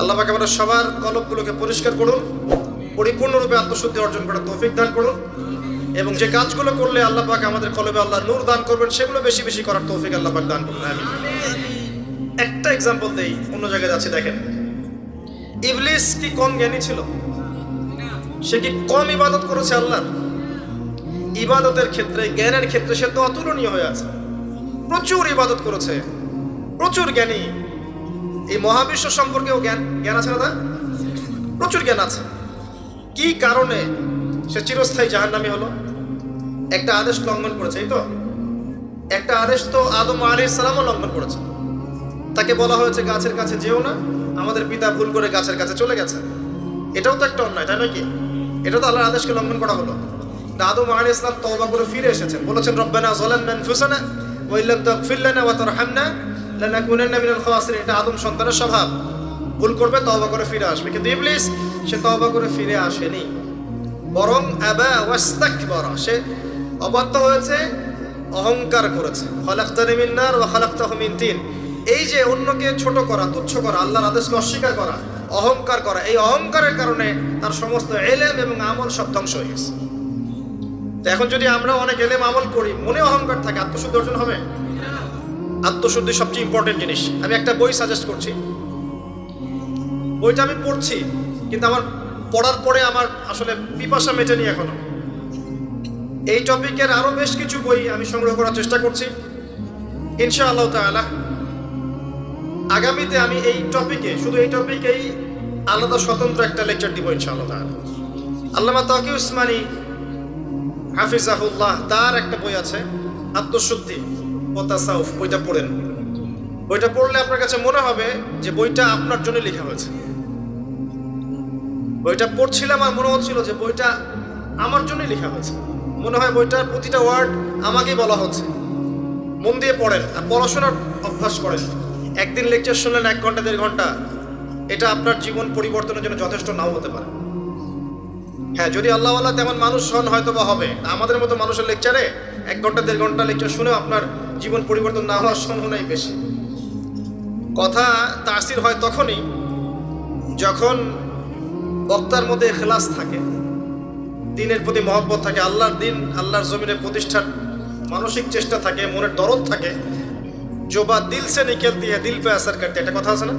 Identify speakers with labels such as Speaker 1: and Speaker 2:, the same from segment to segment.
Speaker 1: আল্লাহ পাক আমাদের সবার কলবগুলোকে পরিষ্কার করুন, পরিপূর্ণরূপে আত্মশুদ্ধি অর্জন করার তৌফিক দান করুন, এবং যে কাজগুলো করলে আল্লাহ পাক আমাদের কলবে আল্লাহর নূর দান করবেন সেগুলো বেশি বেশি করার তৌফিক আল্লাহ পাক দান করুন। আমিন। একটা এক্সাম্পল দেই, অন্য জায়গায় যাচ্ছি। দেখেন, ইবলিস কি কম জ্ঞানী ছিল? সে কি কম ইবাদত করেছে আল্লাহর? ইবাদতের ক্ষেত্রে, জ্ঞানের ক্ষেত্রে সে তো অতুলনীয় হয়ে আছে। প্রচুর ইবাদত করেছে, প্রচুর জ্ঞানী। এই মহাবিশ্ব সম্পর্কেও জ্ঞান আছে না? তার প্রচুর জ্ঞান আছে। কি কারণে সে চিরস্থায়ী জাহান্নামী হলো? একটা আদেশ লঙ্ঘন করেছে। এই তো একটা আদেশ তো আদম আলাইহিস সালামও লঙ্ঘন করেছে। তাকে বলা হয়েছে গাছের কাছে যেও না, আমাদের পিতা ভুল করে গাছের কাছে চলে গেছে। এটাও তো একটা অন্যায়, তাই নয় কি? এটা তো আল্লাহর আদেশকে লঙ্ঘন করা হলো। আদম আলাইহিস সালাম তওবা করে ফিরে এসেছেন, বলেছেন রব্বানা যালামনা আনফুসানা ওয়া ইল্লাম তাগফির লানা ওয়া তারহামনা লানাকুনান্না মিনাল খাসিরিন। এটা আদম সন্তানের স্বভাব, ভুল করবে তওবা করে ফিরে আসবে। কিন্তু ইবলিস সে তওবা করে ফিরে আসেনি, বরং আবা ওয়াস্তাকবারা, সে অবাধ্য হয়েছে, অহংকার করেছে। খালাকতানি মিন নার ওয়া খালাকতাহু মিন তিন। এই যে অন্যকে ছোট করা, তুচ্ছ করা, আল্লাহর আদেশকে অস্বীকার করা, অহংকার করা, এই অহংকারের কারণে তার সমস্ত ইলম এবং আমল সব ধ্বংস হয়ে গেছে। তো এখন যদি আমরা অনেক ইলম আমল করি, মনে অহংকার থাকে, আত্মশুদ্ধি অর্জন হবে? আত্মশুদ্ধি সবচেয়ে ইম্পর্টেন্ট জিনিস। আমি একটা বই সাজেস্ট করছি, বইটা আমি পড়ছি, কিন্তু আমার পড়ার পরে আমার আসলে পিপাসা মেটেনি এখনো। এই টপিকের আরো বেশ কিছু বই আমি সংগ্রহ করার চেষ্টা করছি। ইনশাআল্লাহ তাআলা আগামীতে আমি এই টপিকে, শুধু এই টপিকেই আলাদা স্বতন্ত্র একটা লেকচার দিব ইনশাআল্লাহ তাআলা। আল্লামা তাকি উসমানী হাফিজাহুল্লাহ, তার একটা বই আছে আত্মশুদ্ধি ও তাসাউফ। বইটা পড়েন। বইটা পড়লে আপনার কাছে মনে হবে যে বইটা আপনার জন্য লেখা হয়েছে। বইটা পড়ছিলাম আর মনে হচ্ছিল যে বইটা আমার জন্যই লেখা হয়েছে। মনে হয় বইটার প্রতিটা ওয়ার্ড আমাকেই বলা হচ্ছে। মন দিয়ে পড়েন আর পড়াশোনার অভ্যাস করেন। একদিন লেকচার শুনলেন 1 ঘন্টা 1.5 ঘন্টা, এটা আপনার জীবন পরিবর্তনের জন্য যথেষ্ট নাও হতে পারে। হ্যাঁ, যদি আল্লাহওয়ালা তেমন মানুষ হন হয়তো বা হবে। আমাদের মতো মানুষের লেকচারে 1 ঘন্টা 1.5 ঘন্টা লেকচার শুনেও আপনার জীবন পরিবর্তন না হওয়ার সম্ভাবনাই বেশি। কথা তাসির হয় তখনই যখন বক্তার মধ্যে ইখলাস থাকে, দ্বীনের প্রতি মহব্বত থাকে, আল্লাহর দ্বীন আল্লাহর জমিনে প্রতিষ্ঠার মানসিক চেষ্টা থাকে, মনের দরদ থাকে। জোবা দিল সে নিকলতি হ্যায় দিল পে আসর করতে, একটা কথা আছে না?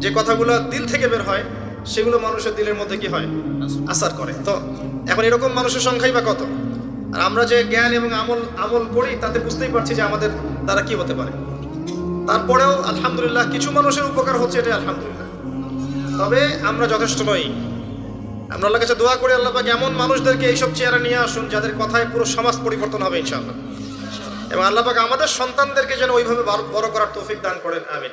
Speaker 1: যে কথাগুলো দিল থেকে বের হয় সেগুলো মানুষের দিলের মধ্যে কি হয়? আসার করে। তো এখন এরকম মানুষের সংখ্যাই বা কত? আর আমরা যে জ্ঞান এবং আমল করি তাতে বুঝতেই পারছি যে আমাদের দ্বারা কি হতে পারে। তারপরেও আলহামদুলিল্লাহ কিছু মানুষের উপকার হচ্ছে, এটাই আলহামদুলিল্লাহ। তবে আমরা যথেষ্ট নই। আমরা আল্লাহর কাছে দোয়া করি আল্লাহ পাক এমন মানুষদেরকে এইসব চেয়ারে নিয়ে আসুন যাদের কথায় পুরো সমাজ পরিবর্তন হবে ইনশাআল্লাহ। এবং আল্লাহ পাক আমাদের সন্তানদেরকে যেন ওইভাবে বড় করার তৌফিক দান করেন। আমিন।